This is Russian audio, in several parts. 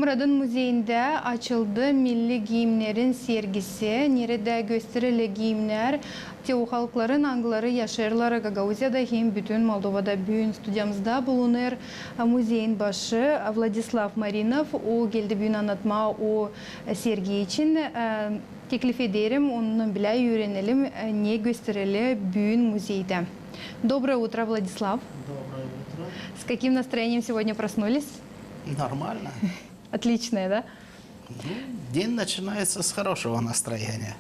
Murad'ın muzeyinde açıldı milli giyimlerin sergisi. Nerede gösterili giyimler, Teo halkların angları yaşarlar Gagauziyada hem bütün Moldova'da büyün stüdyamızda bulunur. Muzeyin başı Vladislav Marinov o geldi büyün anlatma o sergi için. Teklif ederim, onunla bile öğrenelim ne gösterili büyün muzeyde. Доброе утро, Владислав. Доброе утро. С каким настроением сегодня проснулись? Нормально. Отличное, да? Ну, день начинается с хорошего настроения.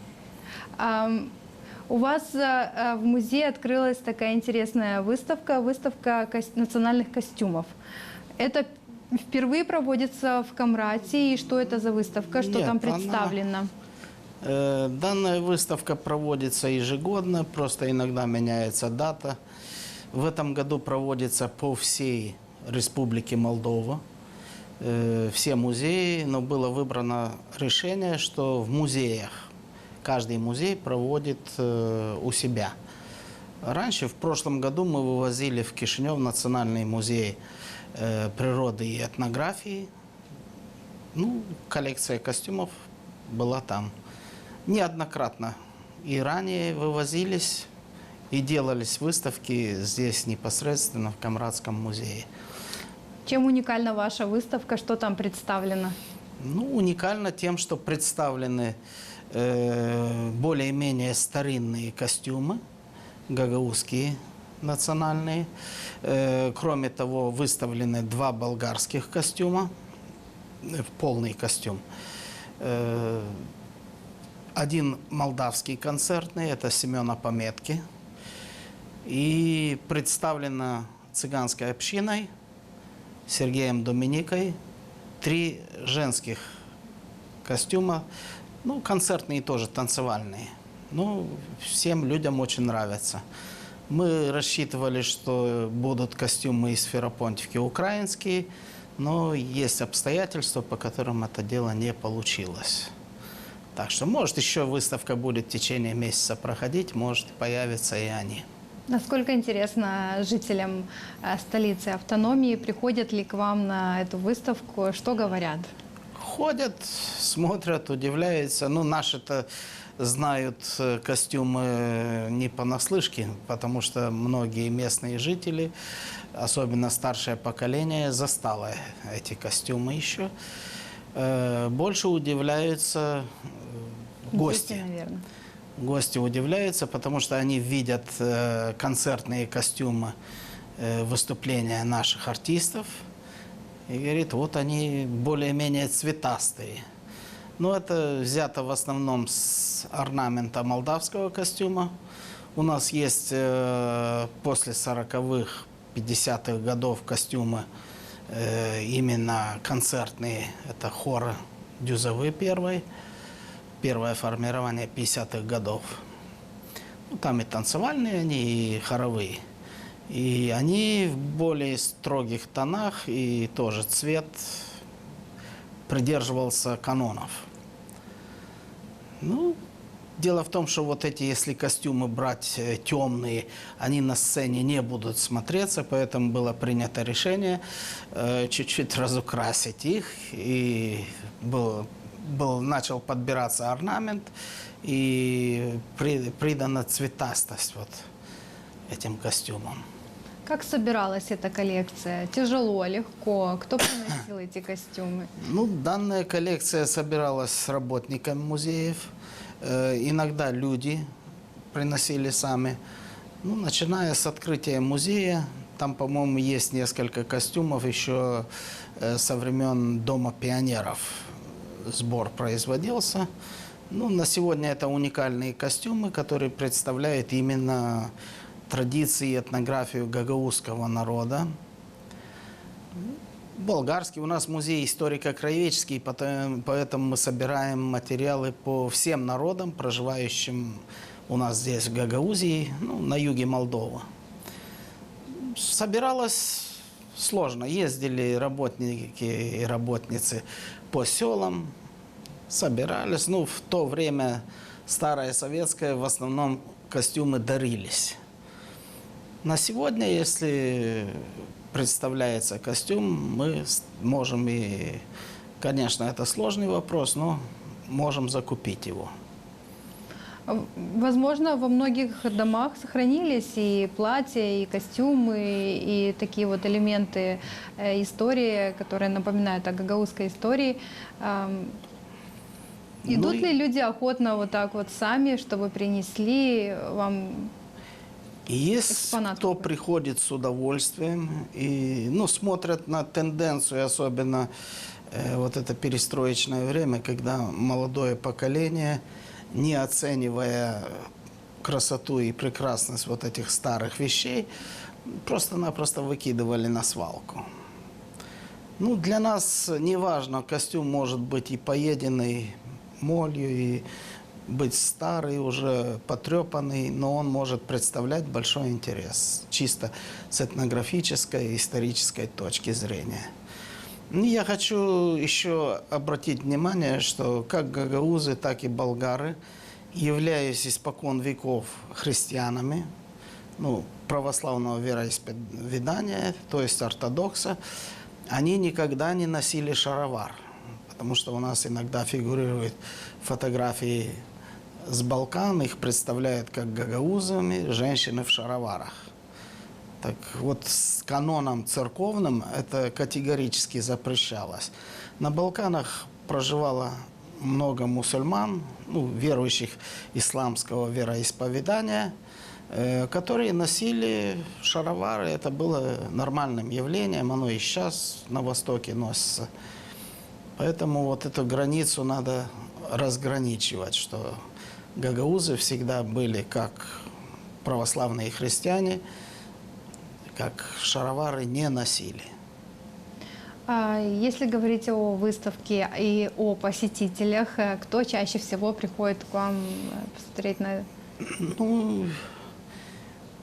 У вас в музее открылась такая интересная выставка, национальных костюмов. Это впервые проводится в Камрате, и что это за выставка, что Нет, там представлено? Данная выставка проводится ежегодно, просто иногда меняется дата. В этом году проводится по всей Республике Молдова. Все музеи, но было выбрано решение, что в музеях каждый музей проводит у себя. Раньше, в прошлом году, мы вывозили в Кишинев Национальный музей природы и этнографии. Ну, коллекция костюмов была там. Неоднократно и ранее вывозились и делались выставки здесь непосредственно в Камратском музее. Чем уникальна ваша выставка, что там представлено? Ну, уникально тем, что представлены более-менее старинные костюмы, гагаузские национальные. Кроме того, выставлены два болгарских костюма, полный костюм. Один молдавский концертный, это Семена Пометки. И представлена цыганской общиной, Сергеем Доминикой, три женских костюма, ну, концертные тоже, танцевальные. Ну, всем людям очень нравятся. Мы рассчитывали, что будут костюмы из Ферапонтовки украинские, но есть обстоятельства, по которым это дело не получилось. Так что, может, еще выставка будет в течение месяца проходить, может, появятся и они. Насколько интересно жителям столицы автономии, приходят ли к вам на эту выставку, что говорят? Ходят, смотрят, удивляются. Ну, наши-то знают костюмы не понаслышке, потому что многие местные жители, особенно старшее поколение, застало эти костюмы еще. Больше удивляются гости. Наверное. Гости удивляются, потому что они видят концертные костюмы выступления наших артистов и говорят, вот они более-менее цветастые. Но это взято в основном с орнамента молдавского костюма. У нас есть после 40-х, 50-х годов костюмы именно концертные. Это хоры Дюзовы первое формирование 50-х годов. Ну, там и танцевальные они, и хоровые. И они в более строгих тонах, и тоже цвет придерживался канонов. Ну, дело в том, что вот эти, если костюмы брать темные, они на сцене не будут смотреться, поэтому было принято решение чуть-чуть разукрасить их, и начал подбираться орнамент, и придана цветастость вот этим костюмам. Как собиралась эта коллекция? Тяжело, легко? Кто приносил эти костюмы? Ну, данная коллекция собиралась с работниками музеев. Иногда люди приносили сами. Ну, начиная с открытия музея, там, по-моему, есть несколько костюмов еще со времен Дома пионеров. Сбор производился. Ну, на сегодня это уникальные костюмы, которые представляют именно традиции и этнографию гагаузского народа. Болгарский. У нас музей историко-краеведческий, поэтому мы собираем материалы по всем народам, проживающим у нас здесь в Гагаузии, ну, на юге Молдовы. Собиралось сложно. Ездили работники и работницы по селам, собирались. Ну, в то время, старое советское, в основном костюмы дарились. На сегодня, если представляется костюм, мы можем и Конечно, это сложный вопрос, но можем закупить его. Возможно, во многих домах сохранились и платья, и костюмы, и такие вот элементы истории, которые напоминают о гагаузской истории. Идут ли люди охотно вот так вот сами, чтобы принесли вам И есть экспонат кто какой-то? приходит с удовольствием и смотрят на тенденцию, особенно вот это перестроечное время, когда молодое поколение, не оценивая красоту и прекрасность вот этих старых вещей, просто-напросто выкидывали на свалку. Для нас не важно, костюм может быть и поеденный молью, и быть старый, уже потрепанный, но он может представлять большой интерес, чисто с этнографической и исторической точки зрения. Я хочу еще обратить внимание, что как гагаузы, так и болгары, являясь испокон веков христианами, православного вероисповедания, то есть ортодокса, они никогда не носили шаровар, потому что у нас иногда фигурируют фотографии с Балкан, их представляют как гагаузами, женщины в шароварах. Так вот, с каноном церковным это категорически запрещалось. На Балканах проживало много мусульман, верующих исламского вероисповедания, которые носили шаровары. Это было нормальным явлением, оно и сейчас на Востоке носится. Поэтому вот эту границу надо разграничивать, что гагаузы всегда были как православные христиане, как шаровары не носили. Если говорить о выставке и о посетителях, кто чаще всего приходит к вам посмотреть на...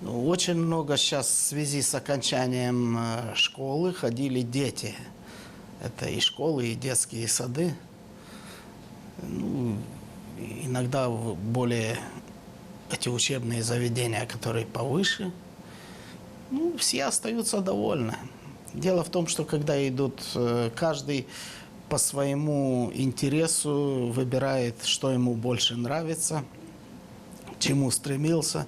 Очень много сейчас в связи с окончанием школы ходили дети. Это и школы, и детские сады. Иногда более эти учебные заведения, которые повыше. Все остаются довольны. Дело в том, что когда идут, каждый по своему интересу выбирает, что ему больше нравится, к чему стремился.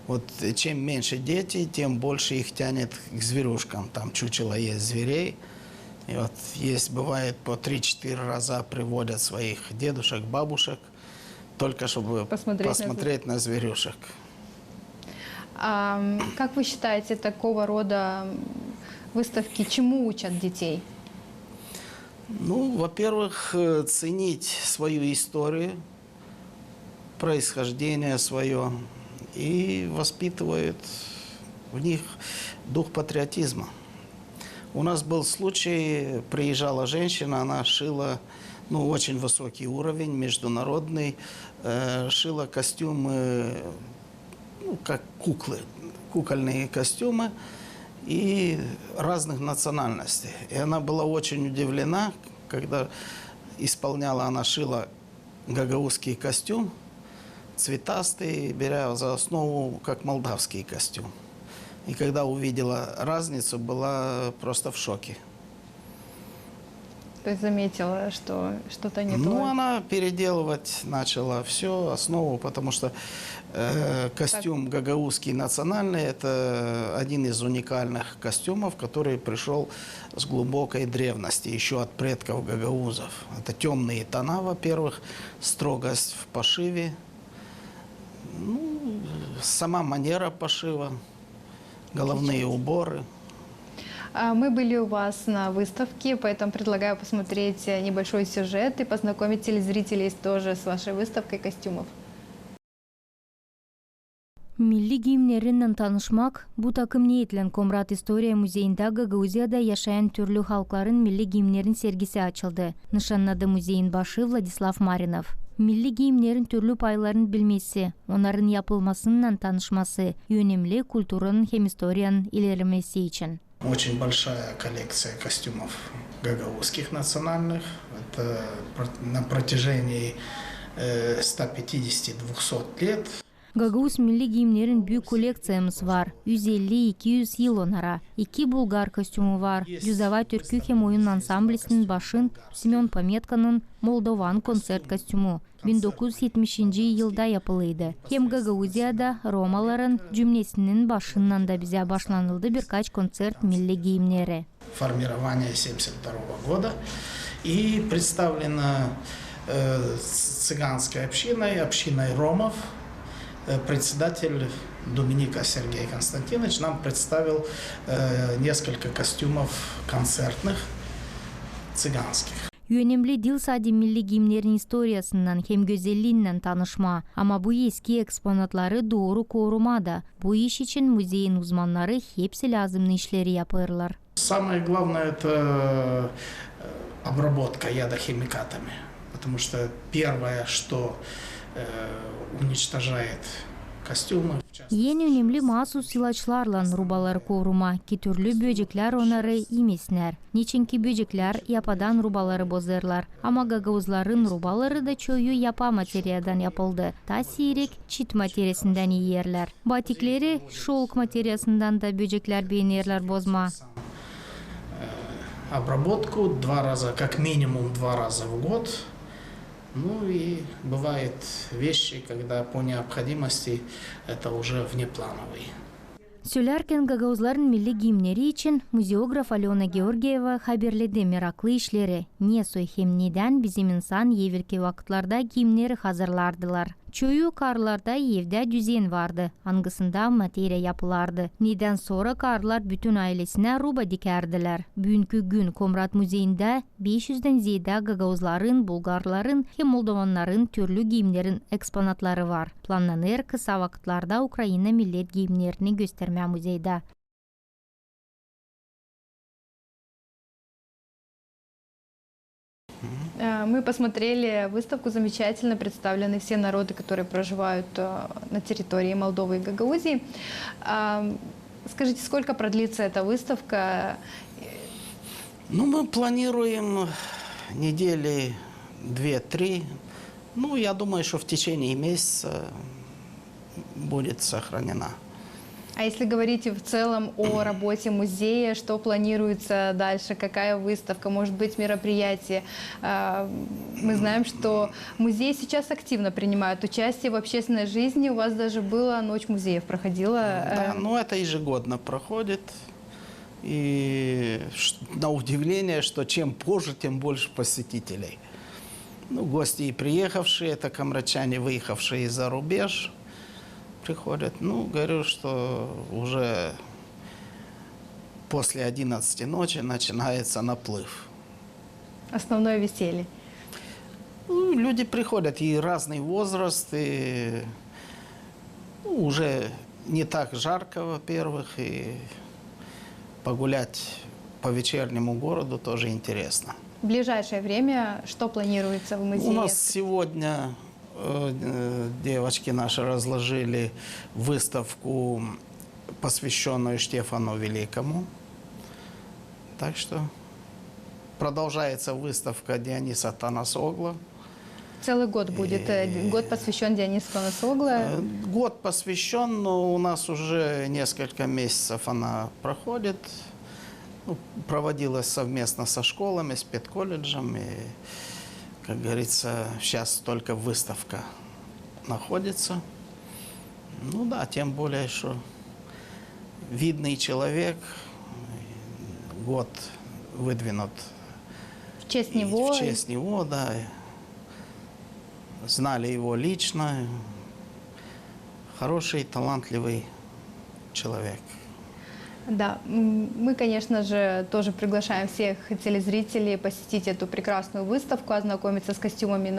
Вот чем меньше дети, тем больше их тянет к зверюшкам. Там чучело есть зверей. И вот есть, бывает, по 3-4 раза приводят своих дедушек, бабушек, только чтобы посмотреть на зверюшек. Как вы считаете, такого рода выставки чему учат детей? Во-первых, ценить свою историю, происхождение свое, и воспитывают в них дух патриотизма. У нас был случай, приезжала женщина, она шила, очень высокий уровень, международный, шила костюмы, как куклы, кукольные костюмы и разных национальностей. И она была очень удивлена, когда она шила гагаузский костюм, цветастый, беря за основу как молдавский костюм. И когда увидела разницу, была просто в шоке. То есть заметила, что что-то не то? Она переделывать начала всю основу, потому что костюм гагаузский национальный – это один из уникальных костюмов, который пришел с глубокой древности, еще от предков гагаузов. Это темные тона, во-первых, строгость в пошиве, сама манера пошива, головные уборы. Мы были у вас на выставке, поэтому предлагаю посмотреть небольшой сюжет и познакомить телезрителей тоже с вашей выставкой костюмов. Milli giyimlerinden tanışmak, bu takım niyetlen Komrat İstoriya Müzeyinde Gagauziyada yaşayan türlü halkların milli giyimlerin sergisi açıldı. Nişanladı müzeyin başı Vladislav Marinov. Milli giyimlerin türlü paylarını bilmesi, onların yapılmasından tanışması, önemli kültürün hem historiyanın ilerlemesi için. Очень большая коллекция костюмов гагаузских национальных. Это на протяжении 150-200 лет. Гагаuz milli giyimlerin büyük kolleksiyamız var. 150-200 yıl onara. 2 Bulgar kostümü var. Юзова Türkü hem oyun ansamblesinin başın Simeon Pametka'nın Moldovan konsert kostümü 1970 yılda yapılıydı. Hem Gagauziyada Romaların cümlesinin başından da bize başlanıldı birkaç konser milli giyimleri. Формирование 1972 года и представлено цыганской общиной ромов. Председатель Доминика Сергей Константинович нам представил несколько костюмов концертных цыганских. Önemli dil sadi milli giyimlerin historiyasından hem güzelliğinden tanışma ama bu eski eksponatları doğru korumadı. Bu iş için müzeyin uzmanları hepsi lazımlı işleri yapırlar. Самое главное это обработка ядохимикатами, потому что первое, что уничтожает kostümü. En önemli mahsus ilaçlarla rubaları koruma ki türlü böcekler onları yemesler. Niçinki böcekler yapadan rubaları bozarlar. Ama Gagauzların rubaları da çoğu yapa materyadan yapıldı. Ta sirek çit materyasından yiyerler. Batikleri şolk materyasından da böcekler beğenirler bozma. Обработку как минимум 2 раза в год. Ну и бывают вещи, когда по необходимости это уже внеплановые. Söylerken Gagauzların milli giyimleri için muzeograf Alena Georgieva haberledi meraklı işleri. Ne hem neden bizim insan evvelki vakitlarda giyimleri hazırlardılar. Çoğu karlarda evde düzen vardı. Hangisinde materya yapılardı. Neden sonra karlar bütün ailesine ruba dikerdiler. Bugünkü gün Komrat Müzeyinde 500'den ziyade Gagauzların, Bulgarların hem Moldovanların türlü giyimlerin eksponatları var. Planlanır kısa vakitlarda Ukrayna millet giyimlerini gösterme müzeyde. Мы посмотрели выставку, замечательно представлены все народы, которые проживают на территории Молдовы и Гагаузии. Скажите, сколько продлится эта выставка? Ну, мы планируем недели 2-3. Ну, я думаю, что в течение месяца будет сохранена. А если говорить в целом о работе музея, что планируется дальше, какая выставка, может быть, мероприятие? Мы знаем, что музей сейчас активно принимает участие в общественной жизни. У вас даже была Ночь музеев, проходила. Да, ну это ежегодно проходит. И на удивление, что чем позже, тем больше посетителей. Ну, гости и приехавшие, это камрачане, выехавшие из-за рубеж, приходят. Ну, говорю, что уже после 11 ночи начинается наплыв. Основное веселье. Ну, люди приходят, и разный возраст, и уже не так жарко, во-первых, и погулять по вечернему городу тоже интересно. В ближайшее время что планируется в музее? У нас сегодня девочки наши разложили выставку, посвященную Штефану Великому. Так что продолжается выставка Диониса Танасогла. Целый год будет, год посвящен Дионису Танасоглу. Год посвящен, но у нас уже несколько месяцев она проходит. Ну, проводилась совместно со школами, с педколледжем. И, как говорится, сейчас только выставка находится. Ну да, тем более, что видный человек, год выдвинут В честь него. в честь него, да. Знали его лично. Хороший, талантливый человек. Да, мы, конечно же, тоже приглашаем всех телезрителей посетить эту прекрасную выставку, ознакомиться с костюмами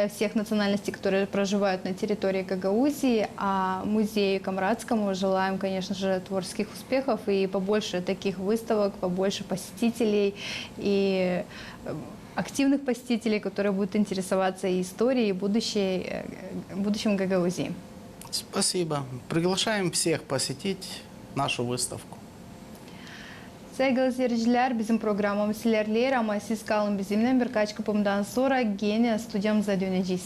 всех национальностей, которые проживают на территории Гагаузии. А музею Камрадскому желаем, конечно же, творческих успехов и побольше таких выставок, побольше посетителей и активных посетителей, которые будут интересоваться и историей, и будущим Гагаузии. Спасибо. Приглашаем всех посетить нашу выставку. Sevgili seyirciler, bizim programımız ilerler ama siz kalın bizimle birkaç kapımdan sonra gene stüdyamıza döneceğiz.